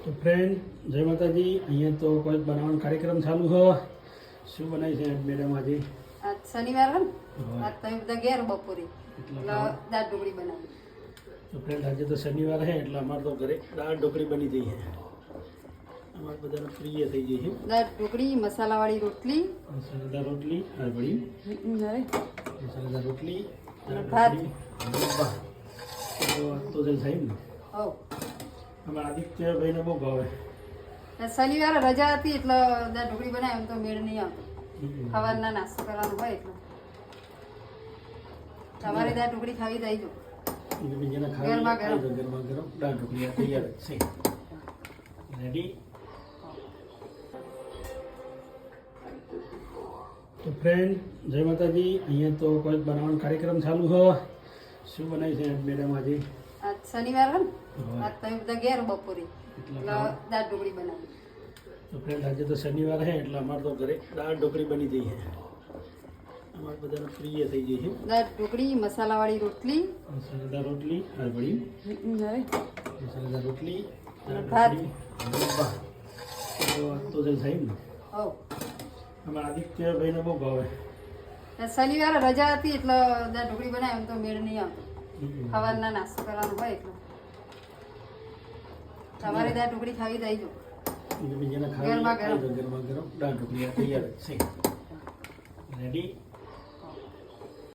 તો ફ્રેન્ડ જય માતાજી। અહીંયા તો કોઈ બનાવવાનો કાર્યક્રમ ચાલુ છે। શું બનાવી છે મેડમ આજે? આજ શનિવાર હે ને, આજ તમે બધા ઘેર બપોરે એટલે દાળ ઢોકળી બનાવી। તો ફ્રેન્ડ આજે તો શનિવાર છે એટલે અમારે તો ઘરે દાળ ઢોકળી બની ગઈ છે। અમારે બધાને પ્રિય થઈ ગઈ છે દાળ ઢોકળી, મસાલાવાળી રોટલી, મસાલેદાર રોટલી આ વળી મસાલેદાર રોટલી અને ભાત। તો જઈ સાહેબ ને હોવ અમારા આદિત્યભાઈને બહુ ભાવે। શનિવારે રજા હતી એટલે દાળ ઢોકળી બનાવી, એમ તો મેળ નહીં આવતો, સવારના નાસ્તો કરવાનો હોય એટલે તમારે દાળ ઢોકળી ખાવી થઈ જો બીજાને ગરમા ખાવી ગરમ ગરમા ગરમ દાળ ઢોકળી તૈયાર જ છે। રેડી? તો ફ્રેન્ડ જય માતાજી। અહીંયા તો કોઈ બનાવવાનો કાર્યક્રમ ચાલુ છે। શું બનાવી છે મેડમ આજે? આજ શનિવાર હે ને, આજ તમે બધા ઘેર બપોરે એટલે દાળ ઢોકળી બનાવી। તો ફ્રેન્ડ આજે તો શનિવાર છે એટલે અમારે તો ઘરે દાળ ઢોકળી બની ગઈ છે। અમારે બધાને પ્રિય થઈ ગઈ છે દાળ ઢોકળી, મસાલાવાળી રોટલી, મસાલેદાર રોટલી આ વળી મસાલેદાર રોટલી અને ભાત। તો જઈ સાહેબ ને હોવ અમારા આદિત્યભાઈને બહુ ભાવે। શનિવારે રજા હતી એટલે દાળ ઢોકળી બનાવી, એમ તો મેળ નહીં આવતો, સવારના નાસ્તો કરવાનો હોય એટલે તમારે દાળ ઢોકળી ખાવી થઈ જો બીજાને ગરમા ખાવી ગરમ ગરમા ગરમ દાળ ઢોકળી તૈયાર જ છે। રેડી?